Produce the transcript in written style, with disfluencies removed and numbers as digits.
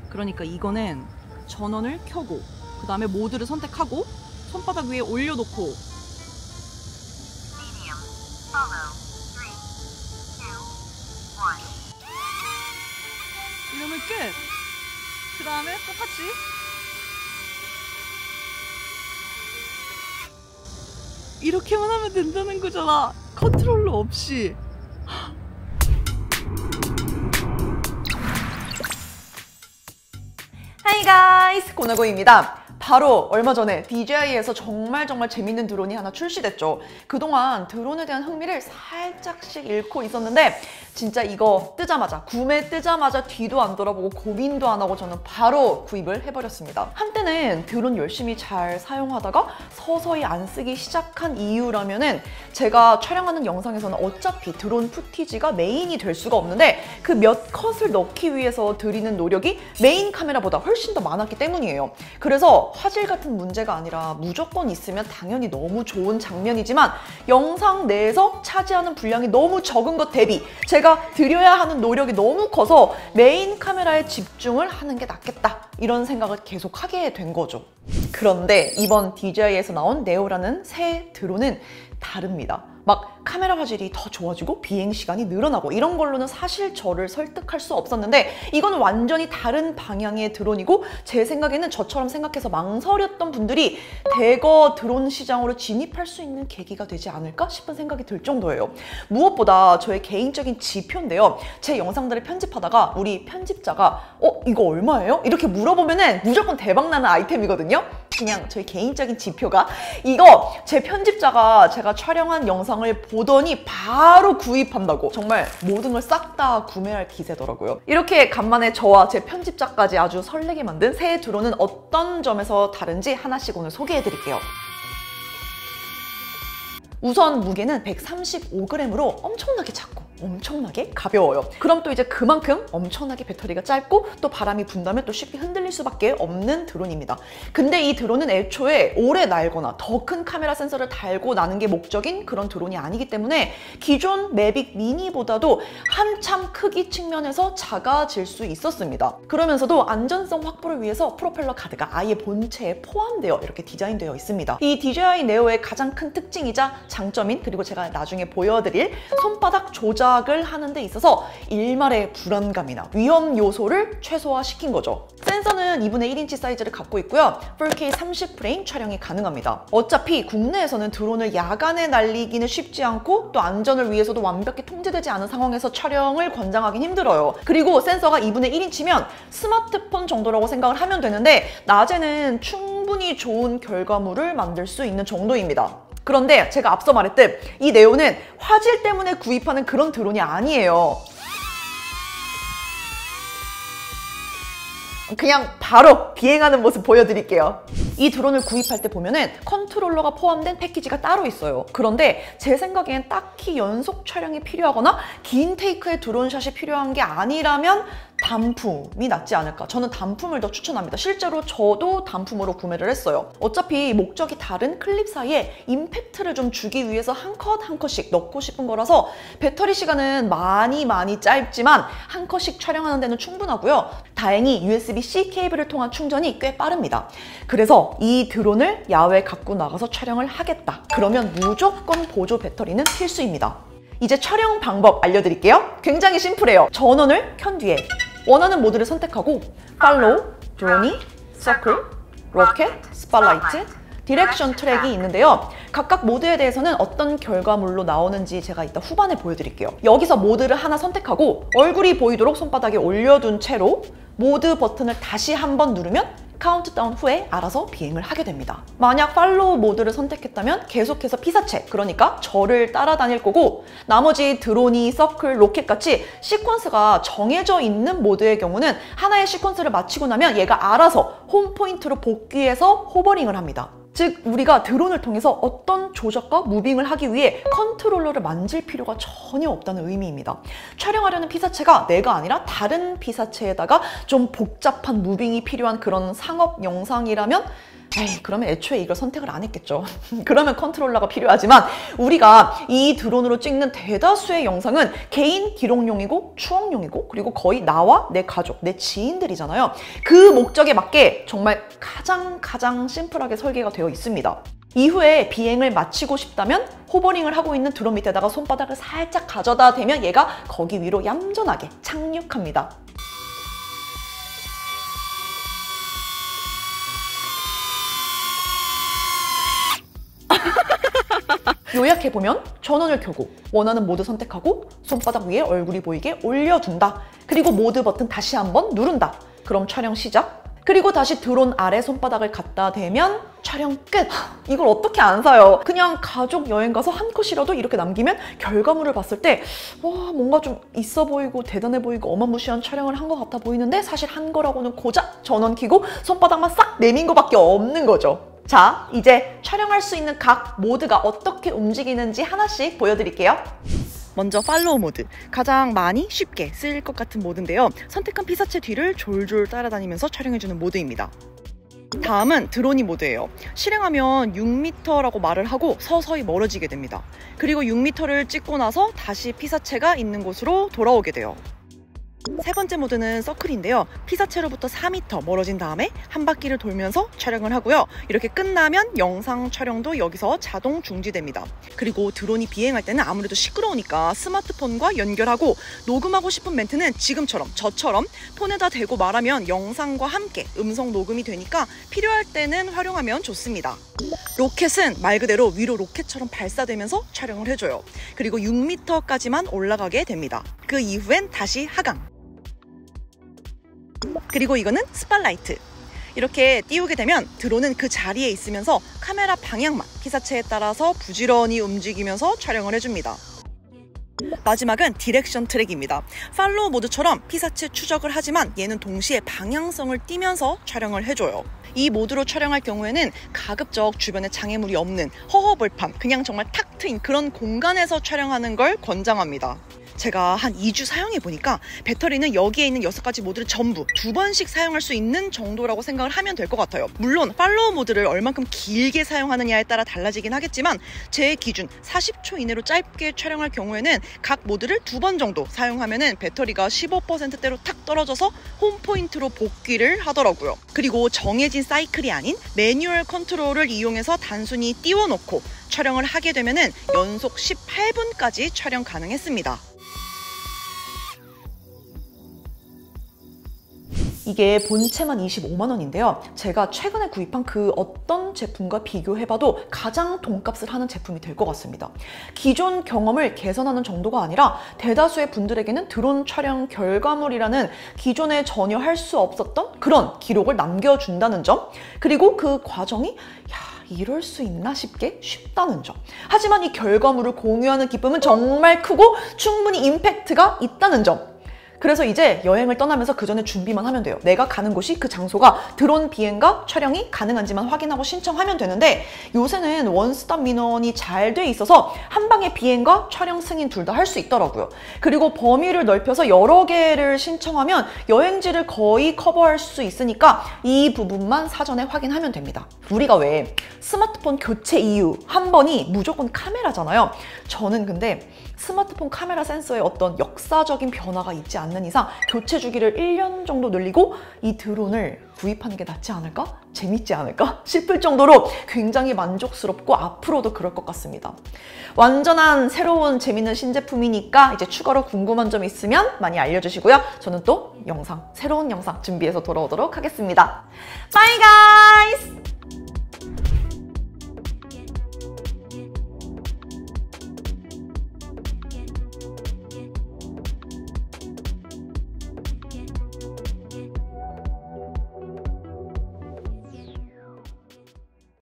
그러니까 이거는 전원을 켜고 그 다음에 모드를 선택하고 손바닥 위에 올려놓고 이러면 끝! 그 다음에 똑같이 이렇게만 하면 된다는 거잖아. 컨트롤러 없이. Hi guys! 고나고입니다. 바로 얼마 전에 DJI에서 정말 재밌는 드론이 하나 출시됐죠. 그동안 드론에 대한 흥미를 살짝씩 잃고 있었는데 진짜 이거 뜨자마자, 구매 뜨자마자 뒤도 안 돌아보고 고민도 안 하고 저는 바로 구입을 해버렸습니다. 한때는 드론 열심히 잘 사용하다가 서서히 안 쓰기 시작한 이유라면은 제가 촬영하는 영상에서는 어차피 드론 푸티지가 메인이 될 수가 없는데 그 몇 컷을 넣기 위해서 들이는 노력이 메인 카메라보다 훨씬 더 많았기 때문이에요. 그래서 화질 같은 문제가 아니라 무조건 있으면 당연히 너무 좋은 장면이지만 영상 내에서 차지하는 분량이 너무 적은 것 대비 제가 들여야 하는 노력이 너무 커서 메인 카메라에 집중을 하는 게 낫겠다 이런 생각을 계속 하게 된 거죠. 그런데 이번 DJI에서 나온 네오라는 새 드론은 다릅니다. 막 카메라 화질이 더 좋아지고 비행 시간이 늘어나고 이런 걸로는 사실 저를 설득할 수 없었는데 이건 완전히 다른 방향의 드론이고 제 생각에는 저처럼 생각해서 망설였던 분들이 대거 드론 시장으로 진입할 수 있는 계기가 되지 않을까 싶은 생각이 들 정도예요. 무엇보다 저의 개인적인 지표인데요. 제 영상들을 편집하다가 우리 편집자가 이거 얼마예요? 이렇게 물어보면은 무조건 대박나는 아이템이거든요. 그냥 저희 개인적인 지표가 이거 제 편집자가 제가 촬영한 영상을 보더니 바로 구입한다고 정말 모든 걸 싹 다 구매할 기세더라고요. 이렇게 간만에 저와 제 편집자까지 아주 설레게 만든 새 드론은 어떤 점에서 다른지 하나씩 오늘 소개해드릴게요. 우선 무게는 135g으로 엄청나게 작고 엄청나게 가벼워요. 그럼 또 이제 그만큼 엄청나게 배터리가 짧고 또 바람이 분다면 또 쉽게 흔들릴 수밖에 없는 드론입니다. 근데 이 드론은 애초에 오래 날거나 더 큰 카메라 센서를 달고 나는 게 목적인 그런 드론이 아니기 때문에 기존 매빅 미니보다도 한참 크기 측면에서 작아질 수 있었습니다. 그러면서도 안전성 확보를 위해서 프로펠러 가드가 아예 본체에 포함되어 이렇게 디자인되어 있습니다. 이 DJI 네오의 가장 큰 특징이자 장점인 그리고 제가 나중에 보여드릴 손바닥 조작을 하는 데 있어서 일말의 불안감이나 위험 요소를 최소화시킨 거죠. 센서는 2분의 1인치 사이즈를 갖고 있고요. 4K 30프레임 촬영이 가능합니다. 어차피 국내에서는 드론을 야간에 날리기는 쉽지 않고 또 안전을 위해서도 완벽히 통제되지 않은 상황에서 촬영을 권장하긴 힘들어요. 그리고 센서가 2분의 1인치면 스마트폰 정도라고 생각을 하면 되는데 낮에는 충분히 좋은 결과물을 만들 수 있는 정도입니다. 그런데 제가 앞서 말했듯 이 네오는 화질 때문에 구입하는 그런 드론이 아니에요. 그냥 바로 비행하는 모습 보여드릴게요. 이 드론을 구입할 때 보면은 컨트롤러가 포함된 패키지가 따로 있어요. 그런데 제 생각엔 딱히 연속 촬영이 필요하거나 긴 테이크의 드론샷이 필요한 게 아니라면 단품이 낫지 않을까. 저는 단품을 더 추천합니다. 실제로 저도 단품으로 구매를 했어요. 어차피 목적이 다른 클립 사이에 임팩트를 좀 주기 위해서 한 컷 한 컷씩 넣고 싶은 거라서 배터리 시간은 많이 짧지만 한 컷씩 촬영하는 데는 충분하고요. 다행히 USB-C 케이블을 통한 충전이 꽤 빠릅니다. 그래서 이 드론을 야외에 갖고 나가서 촬영을 하겠다. 그러면 무조건 보조 배터리는 필수입니다. 이제 촬영 방법 알려드릴게요. 굉장히 심플해요. 전원을 켠 뒤에 원하는 모드를 선택하고 팔로우, 조니, 서클, 로켓, 스팟라이트, 디렉션 트랙이 있는데요. 각각 모드에 대해서는 어떤 결과물로 나오는지 제가 이따 후반에 보여드릴게요. 여기서 모드를 하나 선택하고 얼굴이 보이도록 손바닥에 올려둔 채로 모드 버튼을 다시 한번 누르면 카운트다운 후에 알아서 비행을 하게 됩니다. 만약 팔로우 모드를 선택했다면 계속해서 피사체, 그러니까 저를 따라다닐 거고 나머지 드론이 서클, 로켓같이 시퀀스가 정해져 있는 모드의 경우는 하나의 시퀀스를 마치고 나면 얘가 알아서 홈 포인트로 복귀해서 호버링을 합니다. 즉 우리가 드론을 통해서 어떤 조작과 무빙을 하기 위해 컨트롤러를 만질 필요가 전혀 없다는 의미입니다. 촬영하려는 피사체가 내가 아니라 다른 피사체에다가 좀 복잡한 무빙이 필요한 그런 상업 영상이라면 에이, 그러면 애초에 이걸 선택을 안 했겠죠. 그러면 컨트롤러가 필요하지만 우리가 이 드론으로 찍는 대다수의 영상은 개인 기록용이고 추억용이고 그리고 거의 나와 내 가족, 내 지인들이잖아요. 그 목적에 맞게 정말 가장 심플하게 설계가 되어 있습니다. 이후에 비행을 마치고 싶다면 호버링을 하고 있는 드론 밑에다가 손바닥을 살짝 가져다 대면 얘가 거기 위로 얌전하게 착륙합니다. 요약해보면 전원을 켜고 원하는 모드 선택하고 손바닥 위에 얼굴이 보이게 올려둔다. 그리고 모드 버튼 다시 한번 누른다. 그럼 촬영 시작. 그리고 다시 드론 아래 손바닥을 갖다 대면 촬영 끝! 이걸 어떻게 안 사요? 그냥 가족 여행 가서 한 컷이라도 이렇게 남기면 결과물을 봤을 때 와, 뭔가 좀 있어 보이고 대단해 보이고 어마무시한 촬영을 한 것 같아 보이는데 사실 한 거라고는 고작 전원 켜고 손바닥만 싹 내민 거밖에 없는 거죠. 자, 이제 촬영할 수 있는 각 모드가 어떻게 움직이는지 하나씩 보여드릴게요. 먼저 팔로우 모드, 가장 많이 쉽게 쓰일 것 같은 모드인데요. 선택한 피사체 뒤를 졸졸 따라다니면서 촬영해주는 모드입니다. 다음은 드로니 모드예요. 실행하면 6m라고 말을 하고 서서히 멀어지게 됩니다. 그리고 6m를 찍고 나서 다시 피사체가 있는 곳으로 돌아오게 돼요. 세 번째 모드는 서클인데요. 피사체로부터 4m 멀어진 다음에 한 바퀴를 돌면서 촬영을 하고요. 이렇게 끝나면 영상 촬영도 여기서 자동 중지됩니다. 그리고 드론이 비행할 때는 아무래도 시끄러우니까 스마트폰과 연결하고 녹음하고 싶은 멘트는 지금처럼 저처럼 폰에다 대고 말하면 영상과 함께 음성 녹음이 되니까 필요할 때는 활용하면 좋습니다. 로켓은 말 그대로 위로 로켓처럼 발사되면서 촬영을 해줘요. 그리고 6m까지만 올라가게 됩니다. 그 이후엔 다시 하강. 그리고 이거는 스팟라이트. 이렇게 띄우게 되면 드론은 그 자리에 있으면서 카메라 방향만 피사체에 따라서 부지런히 움직이면서 촬영을 해줍니다. 마지막은 디렉션 트랙입니다. 팔로우 모드처럼 피사체 추적을 하지만 얘는 동시에 방향성을 띄면서 촬영을 해줘요. 이 모드로 촬영할 경우에는 가급적 주변에 장애물이 없는 허허벌판, 그냥 정말 탁 트인 그런 공간에서 촬영하는 걸 권장합니다. 제가 한 2주 사용해보니까 배터리는 여기에 있는 6가지 모드를 전부 2번씩 사용할 수 있는 정도라고 생각을 하면 될 것 같아요. 물론 팔로우 모드를 얼만큼 길게 사용하느냐에 따라 달라지긴 하겠지만 제 기준 40초 이내로 짧게 촬영할 경우에는 각 모드를 2번 정도 사용하면 배터리가 15%대로 탁 떨어져서 홈포인트로 복귀를 하더라고요. 그리고 정해진 사이클이 아닌 매뉴얼 컨트롤을 이용해서 단순히 띄워놓고 촬영을 하게 되면 연속 18분까지 촬영 가능했습니다. 이게 본체만 25만 원인데요. 제가 최근에 구입한 그 어떤 제품과 비교해봐도 가장 돈값을 하는 제품이 될 것 같습니다. 기존 경험을 개선하는 정도가 아니라 대다수의 분들에게는 드론 촬영 결과물이라는 기존에 전혀 할 수 없었던 그런 기록을 남겨준다는 점, 그리고 그 과정이 이럴 수 있나 싶게 쉽다는 점. 하지만 이 결과물을 공유하는 기쁨은 정말 크고 충분히 임팩트가 있다는 점. 그래서 이제 여행을 떠나면서 그 전에 준비만 하면 돼요. 내가 가는 곳이 그 장소가 드론 비행과 촬영이 가능한지만 확인하고 신청하면 되는데 요새는 원스톱 민원이 잘 돼 있어서 한 방에 비행과 촬영 승인 둘 다 할 수 있더라고요. 그리고 범위를 넓혀서 여러 개를 신청하면 여행지를 거의 커버할 수 있으니까 이 부분만 사전에 확인하면 됩니다. 우리가 왜 스마트폰 교체 이유 한 번이 무조건 카메라잖아요. 저는 근데 스마트폰 카메라 센서에 어떤 역사적인 변화가 있지 않는 이상 교체 주기를 1년 정도 늘리고 이 드론을 구입하는 게 낫지 않을까? 재밌지 않을까? 싶을 정도로 굉장히 만족스럽고 앞으로도 그럴 것 같습니다. 완전한 새로운 재밌는 신제품이니까 이제 추가로 궁금한 점 있으면 많이 알려주시고요. 저는 또 새로운 영상 준비해서 돌아오도록 하겠습니다. Bye guys!